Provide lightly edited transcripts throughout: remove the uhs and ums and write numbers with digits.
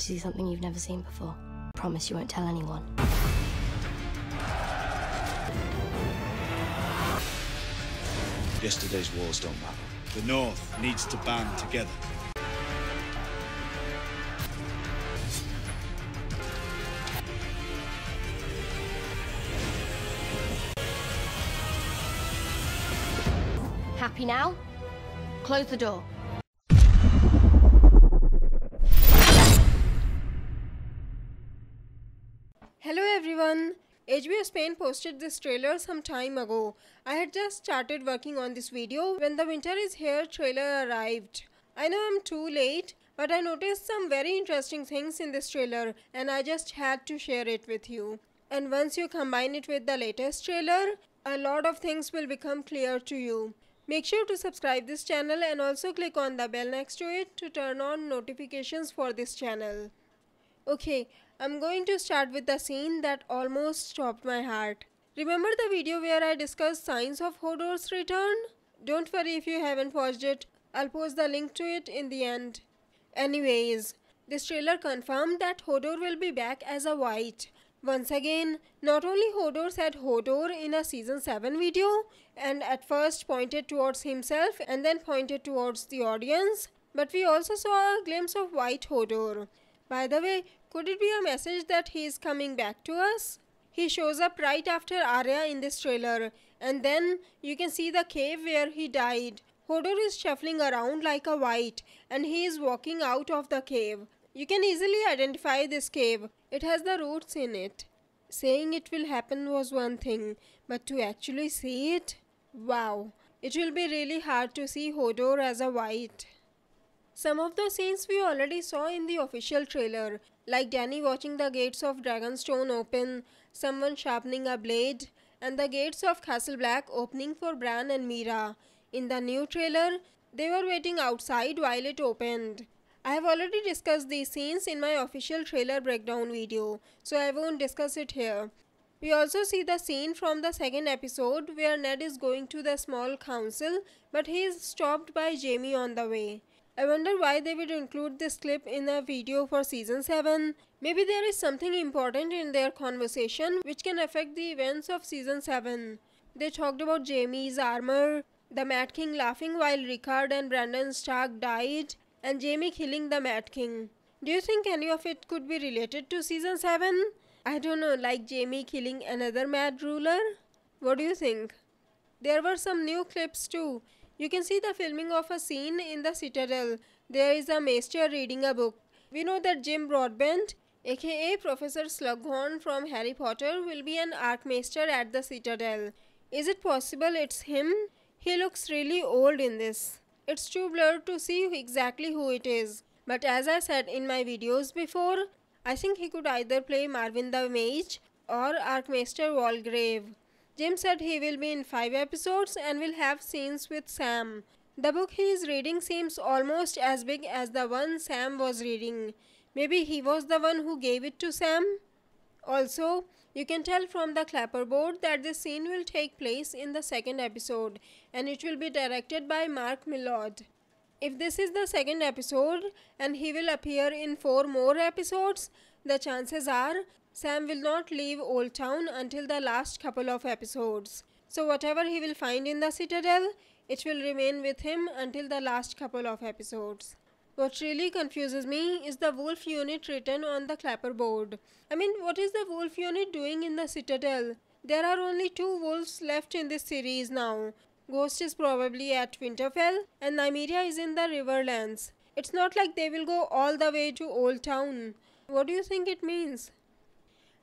see something you've never seen before. Promise you won't tell anyone. Yesterday's wars don't matter. The North needs to band together. Happy now? Close the door. Hello everyone. HBO Spain posted this trailer some time ago. I had just started working on this video when the Winter is Here trailer arrived. I know I'm too late, but I noticed some very interesting things in this trailer and I just had to share it with you. And once you combine it with the latest trailer, a lot of things will become clear to you. Make sure to subscribe this channel and also click on the bell next to it to turn on notifications for this channel. Okay, I'm going to start with the scene that almost stopped my heart. Remember the video where I discussed signs of Hodor's return? Don't worry if you haven't watched it, I'll post the link to it in the end. Anyways, this trailer confirmed that Hodor will be back as a White. Once again, not only Hodor said Hodor in a season 7 video and at first pointed towards himself and then pointed towards the audience, but we also saw a glimpse of White Hodor. By the way, could it be a message that he is coming back to us? He shows up right after Arya in this trailer, and then you can see the cave where he died. Hodor is shuffling around like a White, and he is walking out of the cave. You can easily identify this cave. It has the roots in it. Saying it will happen was one thing, but to actually see it? Wow. It will be really hard to see Hodor as a White. Some of the scenes we already saw in the official trailer, like Dany watching the gates of Dragonstone open, someone sharpening a blade, and the gates of Castle Black opening for Bran and Meera. In the new trailer, they were waiting outside while it opened. I have already discussed these scenes in my official trailer breakdown video, so I won't discuss it here. We also see the scene from the second episode where Ned is going to the small council, but he is stopped by Jaime on the way. I wonder why they would include this clip in a video for season 7. Maybe there is something important in their conversation which can affect the events of season 7. They talked about Jaime's armor, the Mad King laughing while Rickard and Brandon Stark died, and Jaime killing the Mad King. Do you think any of it could be related to season 7? I don't know, like Jaime killing another Mad Ruler? What do you think? There were some new clips too. You can see the filming of a scene in the Citadel. There is a maester reading a book. We know that Jim Broadbent, aka Professor Slughorn from Harry Potter, will be an Archmaester at the Citadel. Is it possible it's him? He looks really old in this. It's too blurred to see exactly who it is. But as I said in my videos before, I think he could either play Marvin the Mage or Archmaester Walgrave. Jim said he will be in 5 episodes and will have scenes with Sam. The book he is reading seems almost as big as the one Sam was reading. Maybe he was the one who gave it to Sam? Also, you can tell from the clapperboard that this scene will take place in the second episode and it will be directed by Mark Millard. If this is the second episode and he will appear in 4 more episodes, the chances are Sam will not leave Old Town until the last couple of episodes. So whatever he will find in the Citadel, it will remain with him until the last couple of episodes. What really confuses me is the wolf unit written on the clapperboard. I mean, what is the wolf unit doing in the Citadel? There are only 2 wolves left in this series now. Ghost is probably at Winterfell and Nymeria is in the Riverlands. It's not like they will go all the way to Old Town. What do you think it means?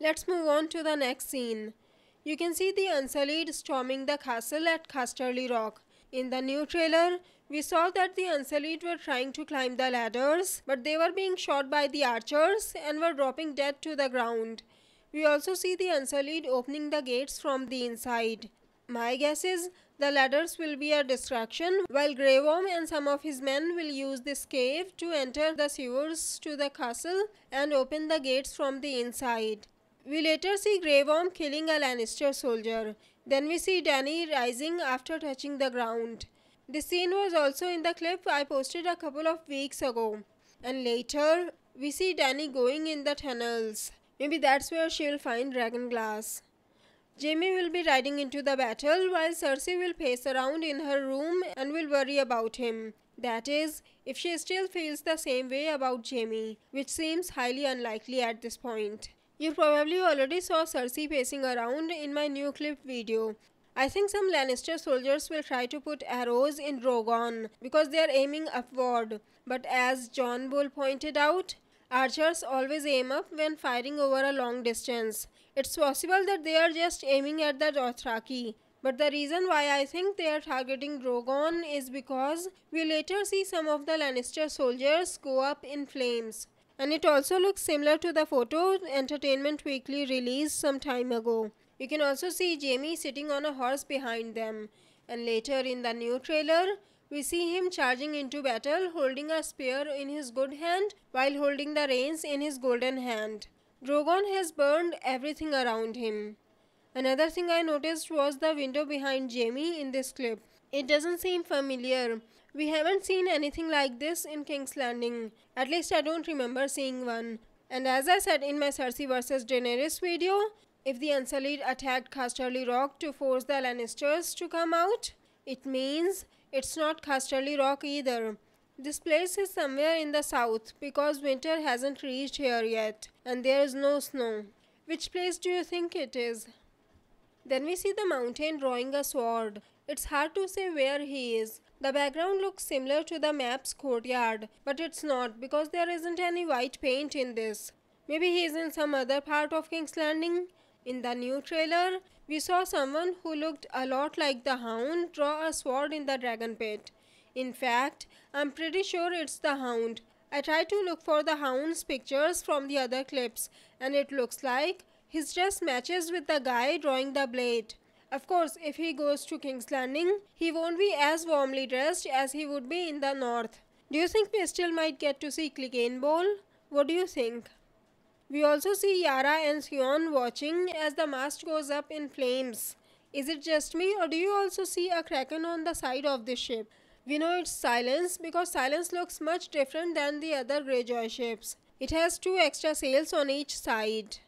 Let's move on to the next scene. You can see the Unsullied storming the castle at Casterly Rock. In the new trailer, we saw that the Unsullied were trying to climb the ladders, but they were being shot by the archers and were dropping dead to the ground. We also see the Unsullied opening the gates from the inside. My guess is the ladders will be a distraction, while Grey Worm and some of his men will use this cave to enter the sewers to the castle and open the gates from the inside. We later see Grey Worm killing a Lannister soldier. Then we see Dany rising after touching the ground. This scene was also in the clip I posted a couple of weeks ago. And later, we see Dany going in the tunnels. Maybe that's where she'll find Dragonglass. Jaime will be riding into the battle while Cersei will pace around in her room and will worry about him. That is, if she still feels the same way about Jaime, which seems highly unlikely at this point. You probably already saw Cersei pacing around in my new clip video. I think some Lannister soldiers will try to put arrows in Drogon because they are aiming upward. But as John Bull pointed out, archers always aim up when firing over a long distance. It's possible that they are just aiming at the Dothraki. But the reason why I think they are targeting Drogon is because we later see some of the Lannister soldiers go up in flames. And it also looks similar to the photo Entertainment Weekly released some time ago. You can also see Jaime sitting on a horse behind them. And later in the new trailer, we see him charging into battle holding a spear in his good hand while holding the reins in his golden hand. Drogon has burned everything around him. Another thing I noticed was the window behind Jaime in this clip. It doesn't seem familiar. We haven't seen anything like this in King's Landing. At least I don't remember seeing one. And as I said in my Cersei vs Daenerys video, if the Unsullied attacked Casterly Rock to force the Lannisters to come out, it means it's not Casterly Rock either. This place is somewhere in the south because winter hasn't reached here yet and there is no snow. Which place do you think it is? Then we see the mountain drawing a sword. It's hard to say where he is. The background looks similar to the map's courtyard, but it's not because there isn't any white paint in this. Maybe he is in some other part of King's Landing. In the new trailer, we saw someone who looked a lot like the Hound draw a sword in the dragon pit. In fact, I'm pretty sure it's the Hound. I tried to look for the Hound's pictures from the other clips, and it looks like his dress matches with the guy drawing the blade. Of course, if he goes to King's Landing, he won't be as warmly dressed as he would be in the north. Do you think we still might get to see Clegane Bowl? What do you think? We also see Yara and Theon watching as the mast goes up in flames. Is it just me, or do you also see a kraken on the side of the ship? We know it's Silence because Silence looks much different than the other Greyjoy ships. It has 2 extra sails on each side.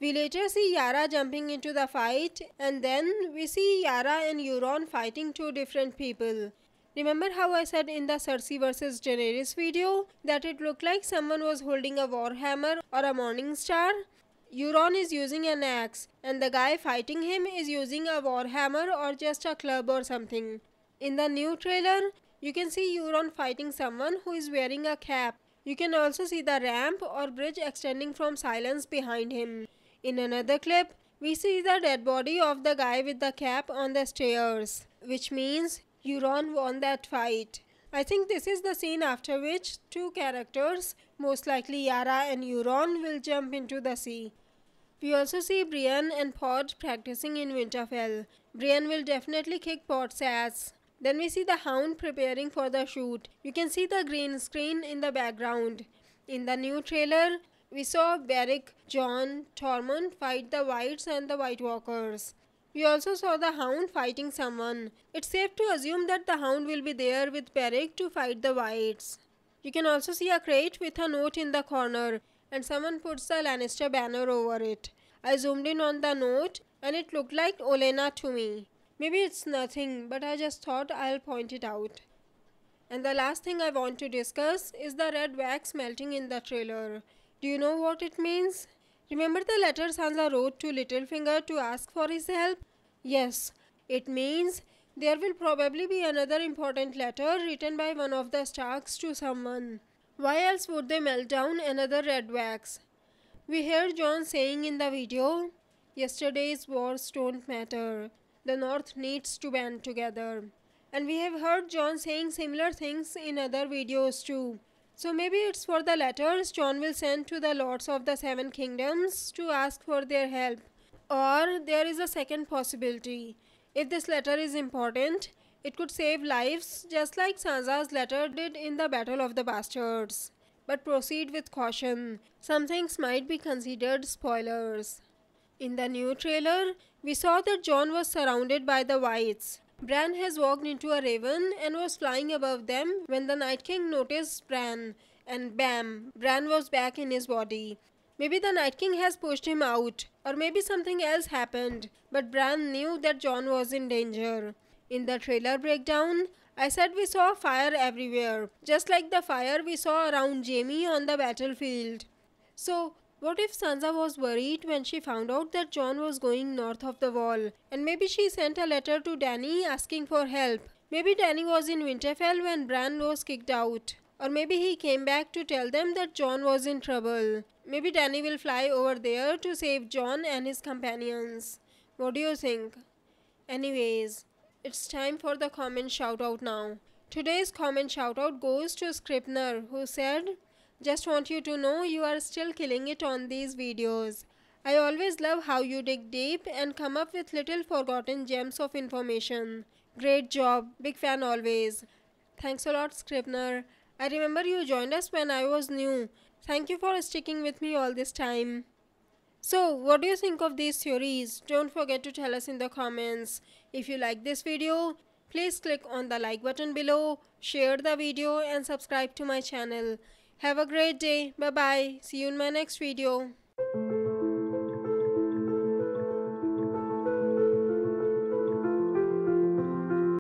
We later see Yara jumping into the fight, and then we see Yara and Euron fighting 2 different people. Remember how I said in the Cersei vs Daenerys video that it looked like someone was holding a warhammer or a morning star? Euron is using an axe, and the guy fighting him is using a warhammer or just a club or something. In the new trailer, you can see Euron fighting someone who is wearing a cap. You can also see the ramp or bridge extending from Silence behind him. In another clip, we see the dead body of the guy with the cap on the stairs, which means Euron won that fight. I think this is the scene after which 2 characters, most likely Yara and Euron, will jump into the sea. We also see Brienne and Pod practicing in Winterfell. Brienne will definitely kick Pod's ass. Then we see the Hound preparing for the shoot. You can see the green screen in the background. In the new trailer, we saw Beric, Jon, Tormund fight the Whites and the White Walkers. We also saw the Hound fighting someone. It's safe to assume that the Hound will be there with Beric to fight the Whites. You can also see a crate with a note in the corner, and someone puts the Lannister banner over it. I zoomed in on the note, and it looked like Olenna to me. Maybe it's nothing, but I just thought I'll point it out. And the last thing I want to discuss is the red wax melting in the trailer. Do you know what it means? Remember the letter Sansa wrote to Littlefinger to ask for his help? Yes, it means there will probably be another important letter written by one of the Starks to someone. Why else would they melt down another red wax? We heard Jon saying in the video, "Yesterday's wars don't matter. The North needs to band together." And we have heard Jon saying similar things in other videos too. So maybe it's for the letters Jon will send to the Lords of the 7 Kingdoms to ask for their help. Or there is a second possibility. If this letter is important, it could save lives just like Sansa's letter did in the Battle of the Bastards. But proceed with caution. Some things might be considered spoilers. In the new trailer, we saw that Jon was surrounded by the Whites. Bran has walked into a raven and was flying above them when the Night King noticed Bran. and bam, Bran was back in his body. Maybe the Night King has pushed him out, or maybe something else happened, but Bran knew that Jon was in danger. In the trailer breakdown, I said we saw fire everywhere, just like the fire we saw around Jaime on the battlefield. So, what if Sansa was worried when she found out that Jon was going north of the wall, and maybe she sent a letter to Dany asking for help? Maybe Dany was in Winterfell when Bran was kicked out. Or maybe he came back to tell them that Jon was in trouble. Maybe Dany will fly over there to save Jon and his companions. What do you think? Anyways, it's time for the comment shoutout now. Today's comment shoutout goes to Scribner, who said, "Just want you to know you are still killing it on these videos. I always love how you dig deep and come up with little forgotten gems of information. Great job, big fan always." Thanks a lot, Scribner. I remember you joined us when I was new. Thank you for sticking with me all this time. So, what do you think of these theories? Don't forget to tell us in the comments. If you like this video, please click on the like button below, share the video and subscribe to my channel. Have a great day. Bye bye. See you in my next video.